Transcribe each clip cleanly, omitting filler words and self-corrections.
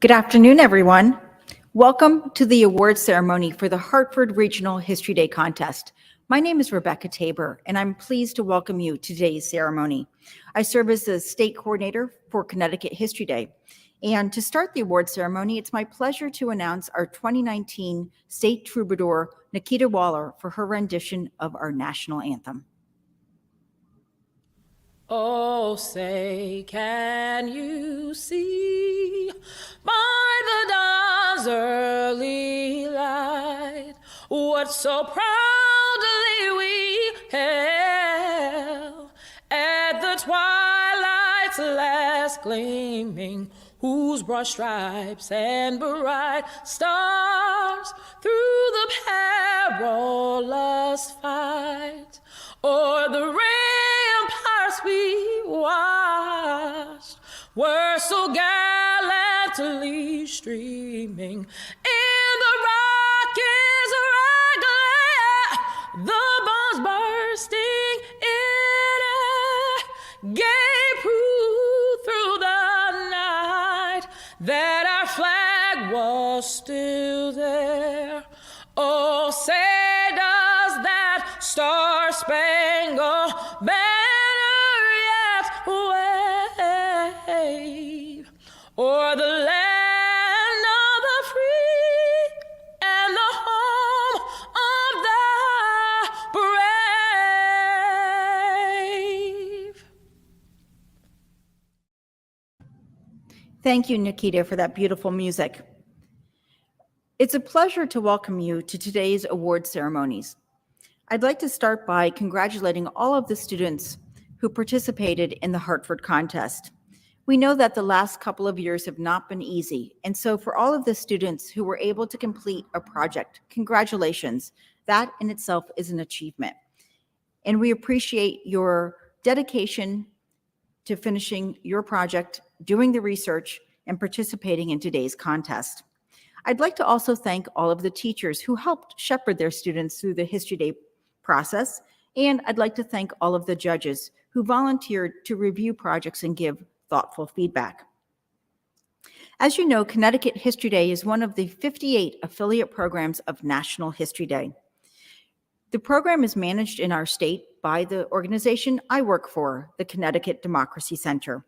Good afternoon, everyone. Welcome to the award ceremony for the Hartford Regional History Day contest. My name is Rebecca Tabor, and I'm pleased to welcome you to today's ceremony. I serve as the state coordinator for Connecticut History Day. And to start the award ceremony, it's my pleasure to announce our 2019 State Troubadour, Nikita Waller, for her rendition of our national anthem. Oh, say, can you see by the dawn's early light what so proudly we hailed at the twilight's last gleaming, whose broad stripes and bright stars through the perilous fight o'er the ramparts we watched were so gallantly streaming in the rocket's red glare, the bombs bursting in air gave proof through the night that our flag was still there. Oh, say does that star-spangled banner yet wave o'er the land of the free and the home of the brave? Thank you, Nikita, for that beautiful music. It's a pleasure to welcome you to today's award ceremonies. I'd like to start by congratulating all of the students who participated in the Hartford contest. We know that the last couple of years have not been easy, and so for all of the students who were able to complete a project, congratulations. That in itself is an achievement. And we appreciate your dedication to finishing your project, doing the research, and participating in today's contest. I'd like to also thank all of the teachers who helped shepherd their students through the History Day process, and I'd like to thank all of the judges who volunteered to review projects and give thoughtful feedback. As you know, Connecticut History Day is one of the 58 affiliate programs of National History Day. The program is managed in our state by the organization I work for, the Connecticut Democracy Center.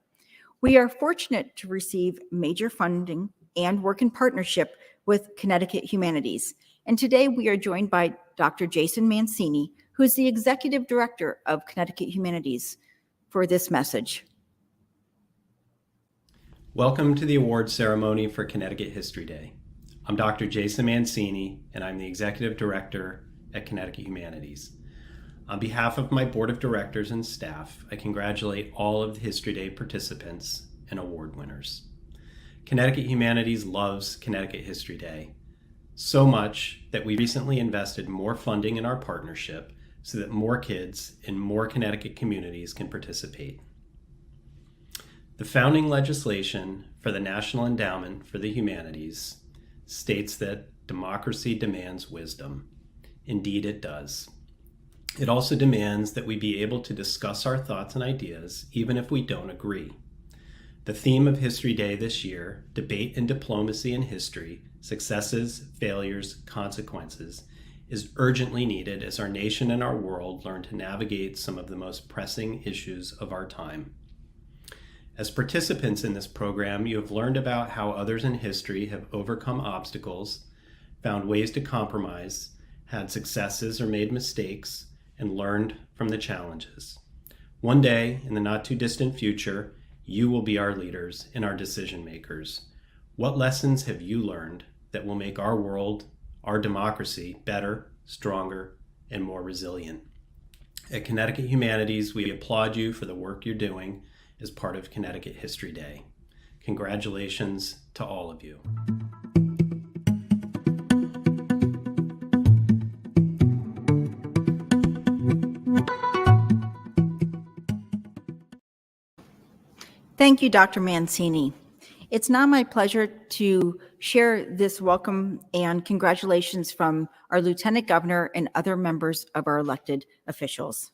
We are fortunate to receive major funding and work in partnership with Connecticut Humanities. And today we are joined by Dr. Jason Mancini, who is the Executive Director of Connecticut Humanities, for this message. Welcome to the award ceremony for Connecticut History Day. I'm Dr. Jason Mancini, and I'm the Executive Director at Connecticut Humanities. On behalf of my Board of Directors and staff, I congratulate all of the History Day participants and award winners. Connecticut Humanities loves Connecticut History Day so much that we recently invested more funding in our partnership so that more kids in more Connecticut communities can participate. The founding legislation for the National Endowment for the Humanities states that democracy demands wisdom. Indeed, it does. It also demands that we be able to discuss our thoughts and ideas even if we don't agree. The theme of History Day this year, Debate and Diplomacy in History, Successes, Failures, Consequences, is urgently needed as our nation and our world learn to navigate some of the most pressing issues of our time. As participants in this program, you have learned about how others in history have overcome obstacles, found ways to compromise, had successes or made mistakes, and learned from the challenges. One day, in the not too distant future, you will be our leaders and our decision makers. What lessons have you learned that will make our world, our democracy, better, stronger, and more resilient? At Connecticut Humanities, we applaud you for the work you're doing as part of Connecticut History Day. Congratulations to all of you. Thank you, Dr. Mancini. It's now my pleasure to share this welcome and congratulations from our Lieutenant Governor and other members of our elected officials.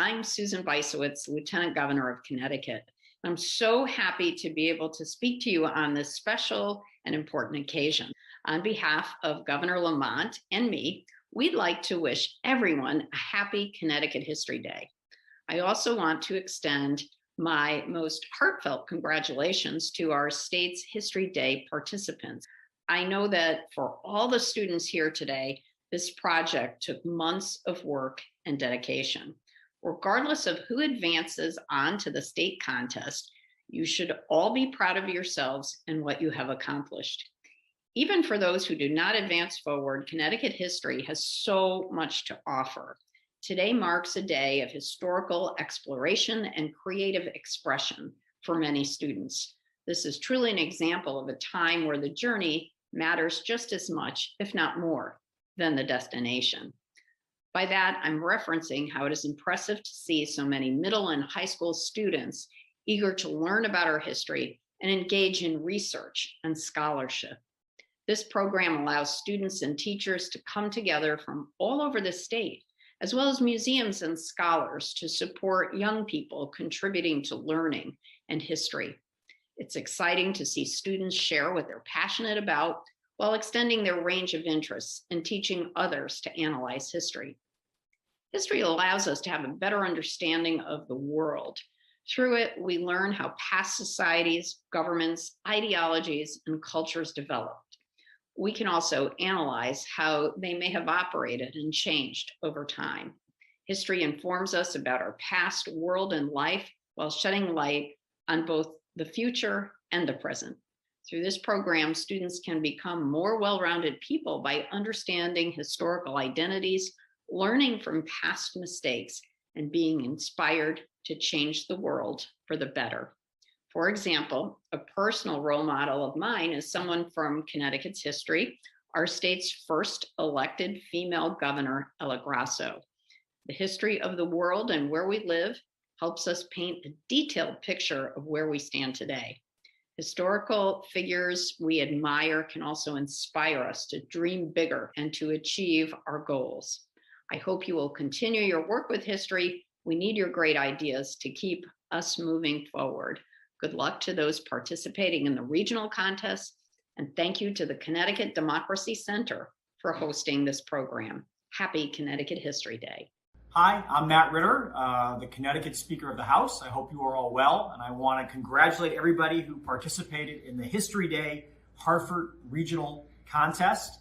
I'm Susan Weissowitz, Lieutenant Governor of Connecticut. I'm so happy to be able to speak to you on this special and important occasion. On behalf of Governor Lamont and me, we'd like to wish everyone a happy Connecticut History Day. I also want to extend my most heartfelt congratulations to our state's History Day participants. I know that for all the students here today, this project took months of work and dedication. Regardless of who advances on to the state contest, you should all be proud of yourselves and what you have accomplished. Even for those who do not advance forward, Connecticut history has so much to offer. Today marks a day of historical exploration and creative expression for many students. This is truly an example of a time where the journey matters just as much, if not more, than the destination. By that, I'm referencing how it is impressive to see so many middle and high school students eager to learn about our history and engage in research and scholarship. This program allows students and teachers to come together from all over the state, as well as museums and scholars, to support young people contributing to learning and history. It's exciting to see students share what they're passionate about while extending their range of interests and teaching others to analyze history. History allows us to have a better understanding of the world. Through it, we learn how past societies, governments, ideologies, and cultures developed. We can also analyze how they may have operated and changed over time. History informs us about our past world and life while shedding light on both the future and the present. Through this program, students can become more well-rounded people by understanding historical identities, learning from past mistakes, and being inspired to change the world for the better. For example, a personal role model of mine is someone from Connecticut's history, our state's first elected female governor, Ella Grasso. The history of the world and where we live helps us paint a detailed picture of where we stand today. Historical figures we admire can also inspire us to dream bigger and to achieve our goals. I hope you will continue your work with history. We need your great ideas to keep us moving forward. Good luck to those participating in the regional contest, and thank you to the Connecticut Democracy Center for hosting this program. Happy Connecticut History Day. Hi, I'm Matt Ritter, the Connecticut Speaker of the House. I hope you are all well, and I want to congratulate everybody who participated in the History Day Hartford Regional Contest.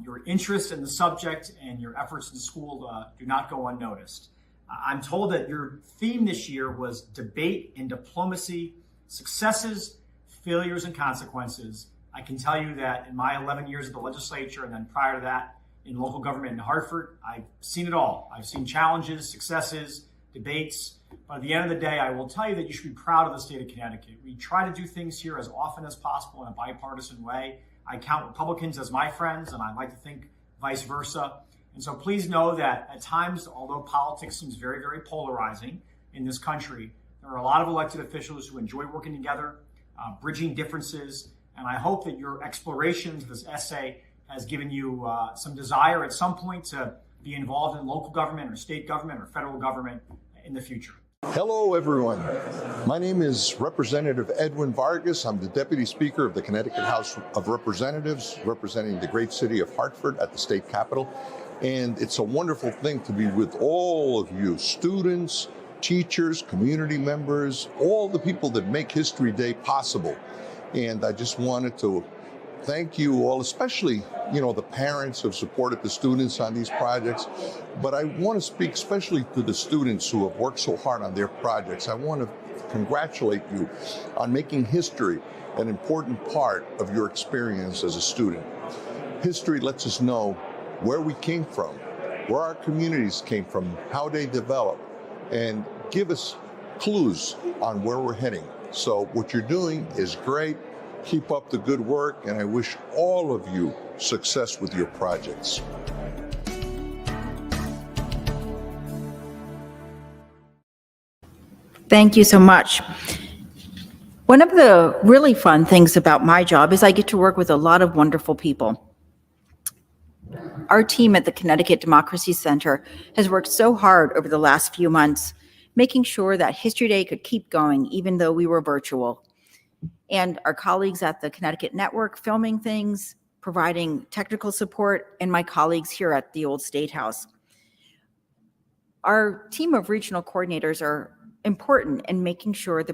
Your interest in the subject and your efforts in school do not go unnoticed. I'm told that your theme this year was debate and diplomacy, successes, failures, and consequences. I can tell you that in my 11 years at the legislature and then prior to that in local government in Hartford, I've seen it all. I've seen challenges, successes, debates. But at the end of the day, I will tell you that you should be proud of the state of Connecticut. We try to do things here as often as possible in a bipartisan way. I count Republicans as my friends, and I like to think vice versa. And so please know that at times, although politics seems very, very polarizing in this country, there are a lot of elected officials who enjoy working together, bridging differences. And I hope that your exploration of this essay has given you some desire at some point to be involved in local government or state government or federal government in the future. Hello, everyone. My name is Representative Edwin Vargas. I'm the Deputy Speaker of the Connecticut House of Representatives, representing the great city of Hartford at the state capitol. And it's a wonderful thing to be with all of you, students, teachers, community members, all the people that make History Day possible. And I just wanted to thank you all, especially, the parents who have supported the students on these projects. But I want to speak especially to the students who have worked so hard on their projects. I want to congratulate you on making history an important part of your experience as a student. History lets us know where we came from, where our communities came from, how they developed, and give us clues on where we're heading. So what you're doing is great. Keep up the good work, and I wish all of you success with your projects. Thank you so much. One of the really fun things about my job is I get to work with a lot of wonderful people. our team at the Connecticut Democracy Center has worked so hard over the last few months, making sure that History Day could keep going even though we were virtual. And our colleagues at the Connecticut Network filming things, providing technical support, and my colleagues here at the Old State House. Our team of regional coordinators are important in making sure the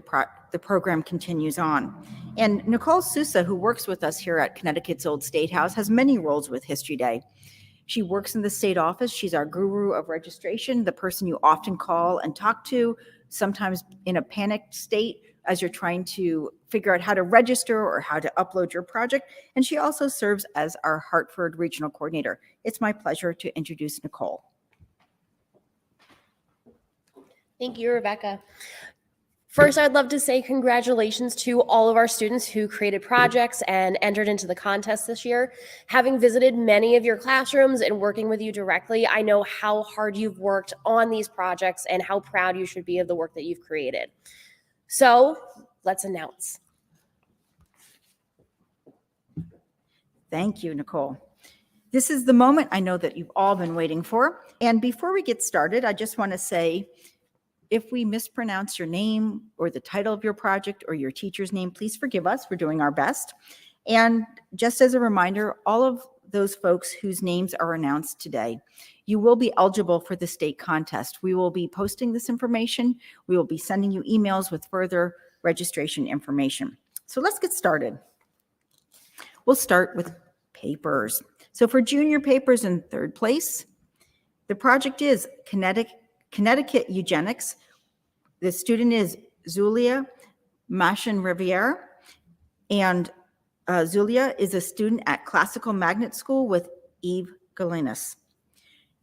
program continues on. And Nicole Sousa, who works with us here at Connecticut's Old State House, has many roles with History Day. She works in the state office. She's our guru of registration, the person you often call and talk to, sometimes in a panicked state as you're trying to figure out how to register or how to upload your project. And she also serves as our Hartford regional coordinator. It's my pleasure to introduce Nicole. Thank you, Rebecca. First, I'd love to say congratulations to all of our students who created projects and entered into the contest this year. Having visited many of your classrooms and working with you directly, I know how hard you've worked on these projects and how proud you should be of the work that you've created. So let's announce. Thank you, Nicole. This is the moment I know that you've all been waiting for. And before we get started, I just want to say, if we mispronounce your name or the title of your project or your teacher's name, please forgive us. We're doing our best. And just as a reminder, all of those folks whose names are announced today, you will be eligible for the state contest. We will be posting this information. We will be sending you emails with further registration information. So let's get started. We'll start with papers. So for junior papers in third place, the project is Connecticut Eugenics. The student is Zulia Machin Riviere, and Zulia is a student at Classical Magnet School with Eve Galinas.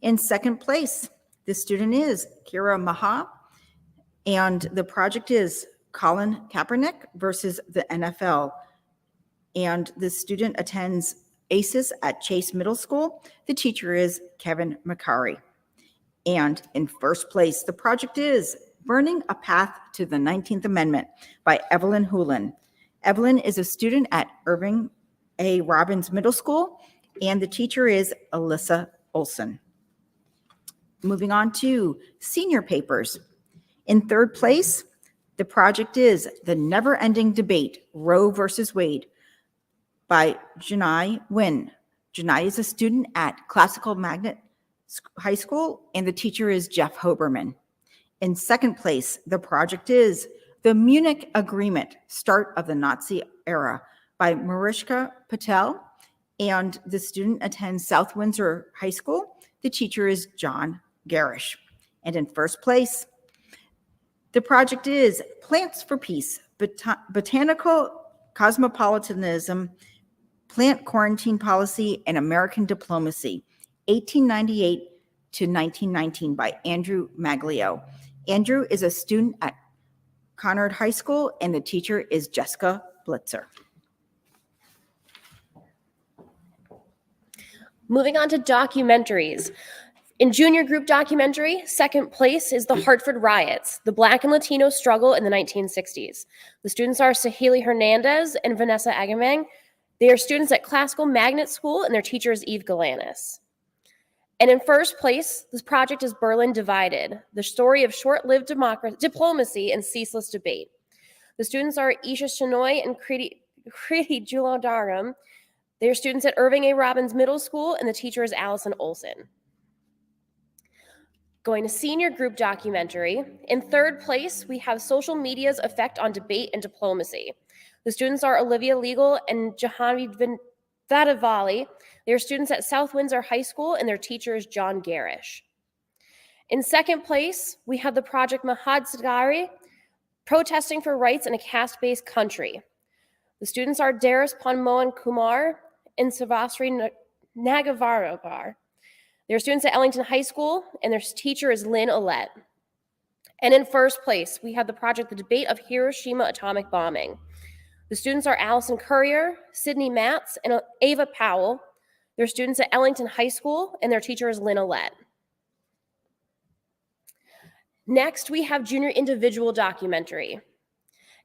In second place, the student is Kira Maha, and the project is Colin Kaepernick versus the NFL. And the student attends ACES at Chase Middle School. The teacher is Kevin McCarry. And in first place, the project is Burning a Path to the 19th Amendment by Evelyn Houlihan. Evelyn is a student at Irving A. Robbins Middle School, and the teacher is Alyssa Olson. Moving on to senior papers. In third place, the project is The Never-Ending Debate, Roe versus Wade by Janai Nguyen. Janai is a student at Classical Magnet High School, and the teacher is Jeff Hoberman. In second place, the project is The Munich Agreement, Start of the Nazi Era by Mariska Patel, and the student attends South Windsor High School. The teacher is John Garish. And in first place, the project is Plants for Peace, Botanical Cosmopolitanism, Plant Quarantine Policy, and American Diplomacy, 1898 to 1919 by Andrew Maglio. Andrew is a student at Conard High School, and the teacher is Jessica Blitzer. Moving on to documentaries. In junior group documentary, second place is the Hartford riots, the Black and Latino struggle in the 1960s. The students are Sahili Hernandez and Vanessa Agamang. They are students at Classical Magnet School, and their teacher is Eve Galanis. And in first place, this project is Berlin Divided, the story of short-lived diplomacy and ceaseless debate. The students are Isha Shenoy and Kriti Juladaram. They are students at Irving A. Robbins Middle School, and the teacher is Allison Olson. Going to senior group documentary. In third place, we have Social Media's Effect on Debate and Diplomacy. The students are Olivia Legal and Jahanvi Vadavali. They are students at South Windsor High School, and their teacher is John Garish. In second place, we have the project Mahad Sagari, Protesting for Rights in a Caste-Based Country. The students are Daris Panmohan Kumar and Savasri Nagavarakar. They are students at Ellington High School, and their teacher is Lynn Olet. And in first place, we have the project The Debate of Hiroshima Atomic Bombing. The students are Allison Currier, Sydney Matz, and Ava Powell. They're students at Ellington High School, and their teacher is Lynn Olet. Next, we have junior individual documentary.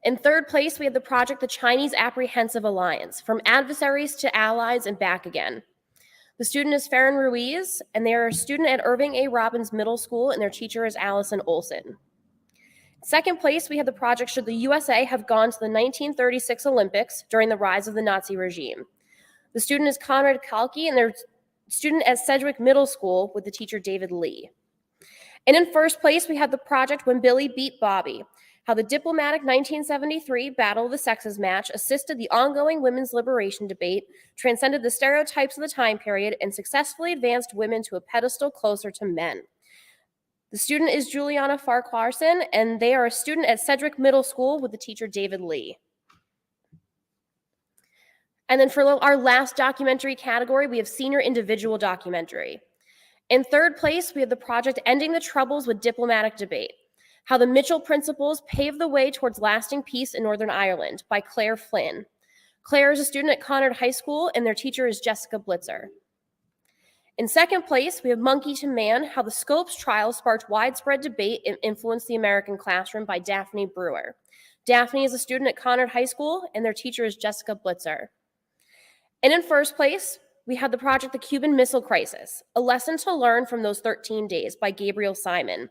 In third place, we have the project The Chinese Apprehensive Alliance, From Adversaries to Allies and Back Again. The student is Farron Ruiz, and they are a student at Irving A. Robbins Middle School, and their teacher is Allison Olson. Second place, we had the project Should the USA Have Gone to the 1936 Olympics During the Rise of the Nazi Regime? The student is Conrad Kalki, and they're student at Sedgwick Middle School with the teacher David Lee. And in first place, we had the project When Billy Beat Bobby, how the diplomatic 1973 Battle of the Sexes match assisted the ongoing women's liberation debate, transcended the stereotypes of the time period, and successfully advanced women to a pedestal closer to men. The student is Juliana Farquharson, and they are a student at Sedgwick Middle School with the teacher David Lee. And then for our last documentary category, we have senior individual documentary. In third place, we have the project Ending the Troubles with Diplomatic Debate, how the Mitchell Principles paved the way towards lasting peace in Northern Ireland by Claire Flynn. Claire is a student at Conard High School, and their teacher is Jessica Blitzer. In second place, we have Monkey to Man, how the Scopes trial sparked widespread debate and influenced the American classroom by Daphne Brewer. Daphne is a student at Conard High School, and their teacher is Jessica Blitzer. And in first place, we have the project The Cuban Missile Crisis, a lesson to learn from those 13 days by Gabriel Simon.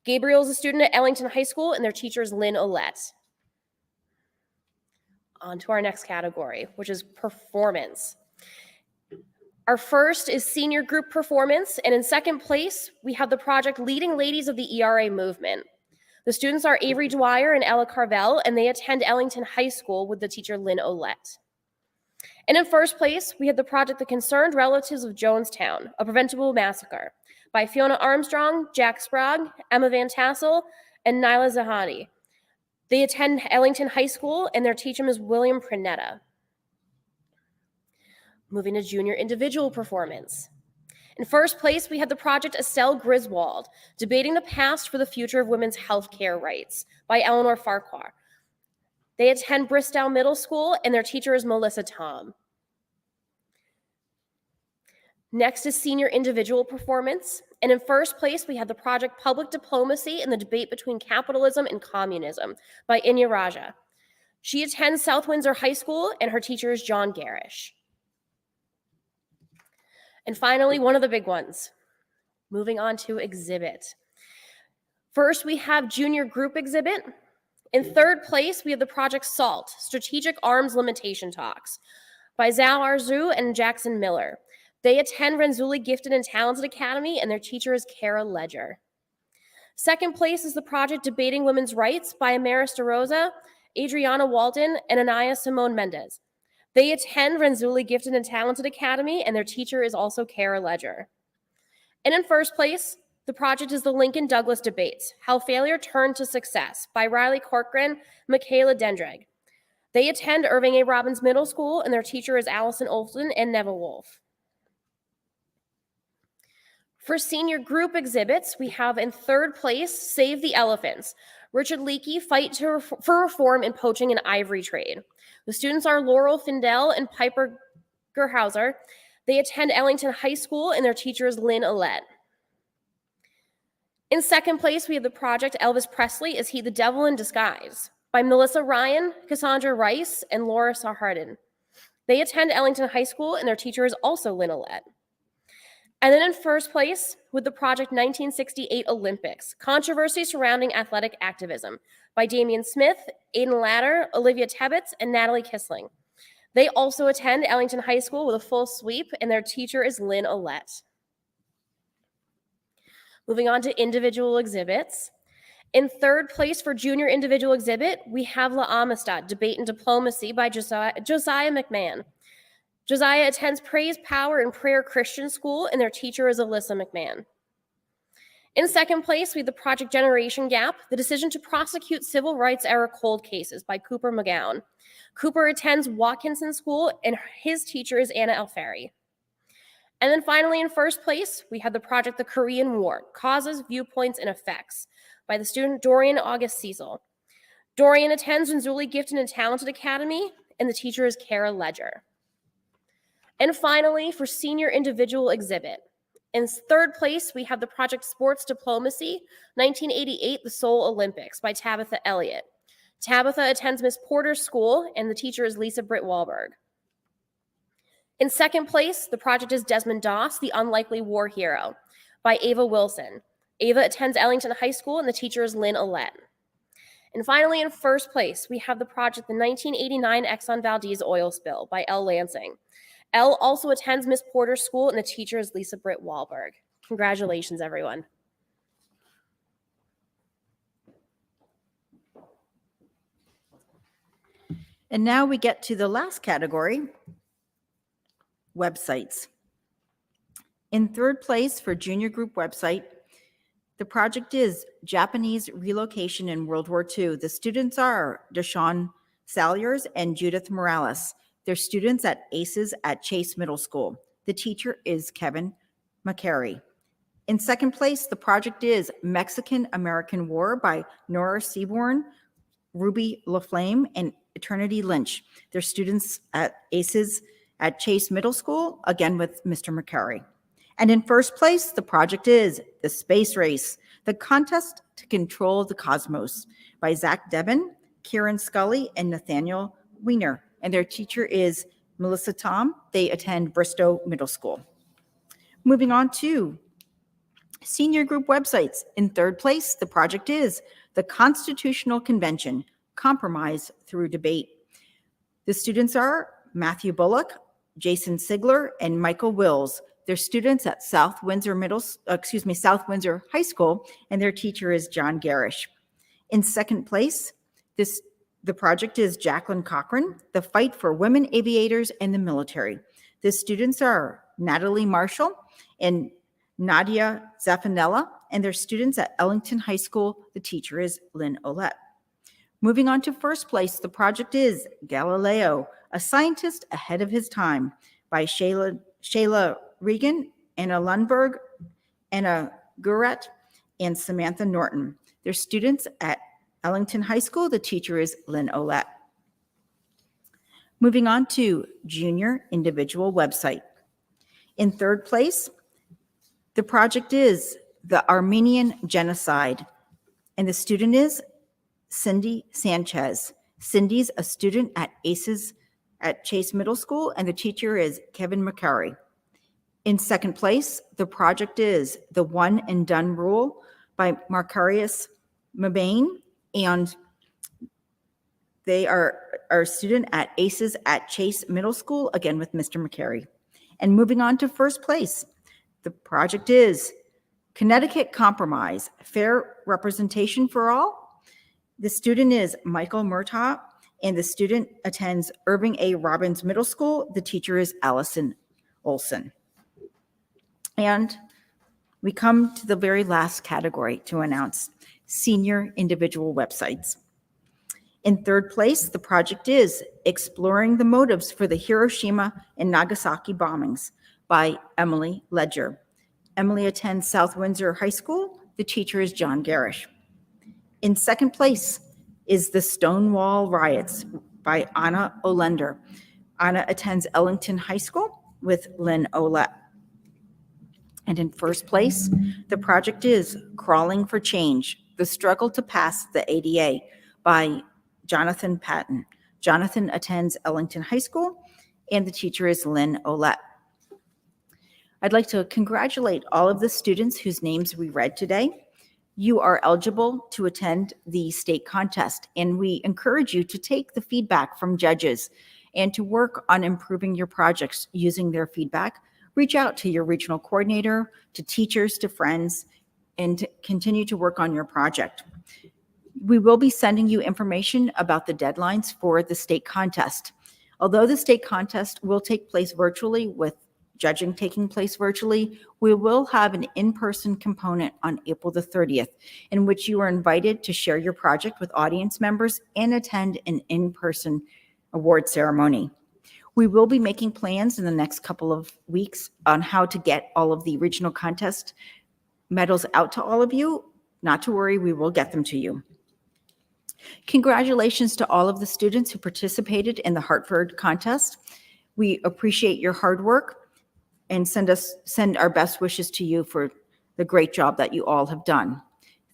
Gabriel is a student at Ellington High School, and their teacher is Lynn Olette. On to our next category, which is performance. Our first is senior group performance, and in second place, we have the project Leading Ladies of the ERA Movement. The students are Avery Dwyer and Ella Carvel, and they attend Ellington High School with the teacher Lynn Olette. And in first place, we have the project The Concerned Relatives of Jonestown, A Preventable Massacre, by Fiona Armstrong, Jack Sprague, Emma Van Tassel, and Nyla Zahani. They attend Ellington High School, and their teacher is William Pranetta. Moving to junior individual performance. In first place, we had the project Estelle Griswold, Debating the Past for the Future of Women's Health Care Rights, by Eleanor Farquhar. They attend Bristow Middle School, and their teacher is Melissa Tom. Next is senior individual performance. And in first place, we had the project Public Diplomacy and the Debate Between Capitalism and Communism by Inya Raja. She attends South Windsor High School, and her teacher is John Garish. And finally, one of the big ones, moving on to exhibit. First, we have junior group exhibit. In third place, we have the project SALT, Strategic Arms Limitation Talks by Zal Arzu and Jackson Miller. They attend Renzulli Gifted and Talented Academy, and their teacher is Kara Ledger. Second place is the project Debating Women's Rights by Amaris DeRosa, Adriana Walton, and Anaya Simone Mendez. They attend Renzulli Gifted and Talented Academy, and their teacher is also Kara Ledger. And in first place, the project is the Lincoln Douglas Debates, How Failure Turned to Success by Riley Corcoran, Michaela Dendrag. They attend Irving A. Robbins Middle School, and their teacher is Allison Olson and Neville Wolf. For senior group exhibits, we have in third place, Save the Elephants, Richard Leakey, Fight for Reform in Poaching and Ivory Trade. The students are Laurel Findell and Piper Gerhauser. They attend Ellington High School, and their teacher is Lynn Olette. In second place, we have the project Elvis Presley, Is He the Devil in Disguise? By Melissa Ryan, Cassandra Rice, and Laura Sahardin. They attend Ellington High School, and their teacher is also Lynn Olette. And then in first place, with the project 1968 Olympics, Controversy Surrounding Athletic Activism by Damian Smith, Aidan Latter, Olivia Tebbets, and Natalie Kissling. They also attend Ellington High School with a full sweep, and their teacher is Lynn Olette. Moving on to individual exhibits. In third place for junior individual exhibit, we have La Amistad, Debate and Diplomacy by Josiah McMahon. Josiah attends Praise, Power, and Prayer Christian School, and their teacher is Alyssa McMahon. In second place, we have the project Generation Gap, The Decision to Prosecute Civil Rights Era Cold Cases by Cooper McGowan. Cooper attends Watkinson School, and his teacher is Anna Alfari. And then finally, in first place, we have the project The Korean War, Causes, Viewpoints, and Effects by the student Dorian August Cecil. Dorian attends Renzulli Gifted and Talented Academy, and the teacher is Kara Ledger. And finally, for senior individual exhibit, in third place, we have the project Sports Diplomacy, 1988, The Seoul Olympics by Tabitha Elliott. Tabitha attends Miss Porter's school, and the teacher is Lisa Britt Wahlberg. In second place, the project is Desmond Doss, The Unlikely War Hero by Ava Wilson. Ava attends Ellington High School and the teacher is Lynn Olet. And finally, in first place, we have the project The 1989 Exxon Valdez Oil Spill by Elle Lansing. Elle also attends Miss Porter's school and the teacher is Lisa Britt Wahlberg. Congratulations, everyone. And now we get to the last category, websites. In third place for junior group website, the project is Japanese Relocation in World War II. The students are Deshaun Salyers and Judith Morales. They're students at ACES at Chase Middle School. The teacher is Kevin McCary. In second place, the project is Mexican-American War by Nora Seabourne, Ruby LaFlame, and Eternity Lynch. They're students at ACES at Chase Middle School, again with Mr. McCary. And in first place, the project is The Space Race, the contest to control the cosmos by Zach Debin, Kieran Scully, and Nathaniel Weiner. And their teacher is Melissa Tom. They attend Bristow Middle School. Moving on to senior group websites. In third place, the project is The Constitutional Convention, Compromise Through Debate. The students are Matthew Bullock, Jason Sigler, and Michael Wills. They're students at South Windsor High School, and their teacher is John Garish. In second place, the project is Jacqueline Cochran, The Fight for Women Aviators and the Military. The students are Natalie Marshall and Nadia Zaffanella, and they're students at Ellington High School. The teacher is Lynn Olet. Moving on to first place, the project is Galileo, A Scientist Ahead of His Time by Shayla Regan, Anna Lundberg, Anna Guret, and Samantha Norton. They're students at Ellington High School. The teacher is Lynn Olet. Moving on to junior individual website. In third place, the project is The Armenian Genocide, and the student is Cindy Sanchez. Cindy's a student at ACES at Chase Middle School, and the teacher is Kevin McCary. In second place, the project is The One and Done Rule by Marcarius Mabane, and they are a student at ACES at Chase Middle School, again with Mr. McCary. And moving on to first place, the project is Connecticut Compromise, Fair Representation for All. The student is Michael Murtaugh, and the student attends Irving A. Robbins Middle School. The teacher is Allison Olson. And we come to the very last category to announce, senior individual websites. In third place, the project is Exploring the Motives for the Hiroshima and Nagasaki Bombings by Emily Ledger. Emily attends South Windsor High School. The teacher is John Garish. In second place is The Stonewall Riots by Anna Olender. Anna attends Ellington High School with Lynn Olet. And in first place, the project is Crawling for Change, The Struggle to Pass the ADA by Johnathan Paton. Johnathan attends Ellington High School, and the teacher is Lynn Olet. I'd like to congratulate all of the students whose names we read today. You are eligible to attend the state contest, and we encourage you to take the feedback from judges and to work on improving your projects using their feedback. Reach out to your regional coordinator, to teachers, to friends, and to continue to work on your project. We will be sending you information about the deadlines for the state contest. Although the state contest will take place virtually with judging taking place virtually, we will have an in-person component on April the 30th, in which you are invited to share your project with audience members and attend an in-person award ceremony. We will be making plans in the next couple of weeks on how to get all of the regional contest medals out to all of you. Not to worry, we will get them to you. Congratulations to all of the students who participated in the Hartford contest. We appreciate your hard work and send our best wishes to you for the great job that you all have done.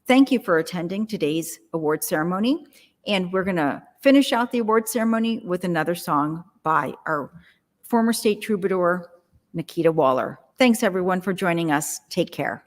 Thank you for attending today's award ceremony, and we're going to finish out the award ceremony with another song by our former state troubadour Nikita Waller. Thanks everyone for joining us. Take care.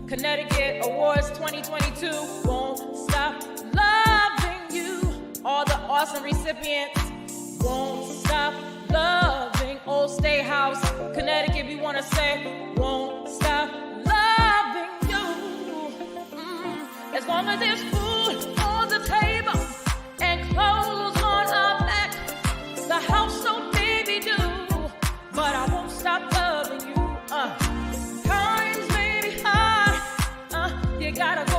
Connecticut Awards 2022 won't stop loving you. All the awesome recipients won't stop loving. Old State House, Connecticut, we want to say won't stop loving you. As long as there's food on the table and clothes on our back, the house don't maybe do, but I won't stop loving you. Times may be hard, you gotta go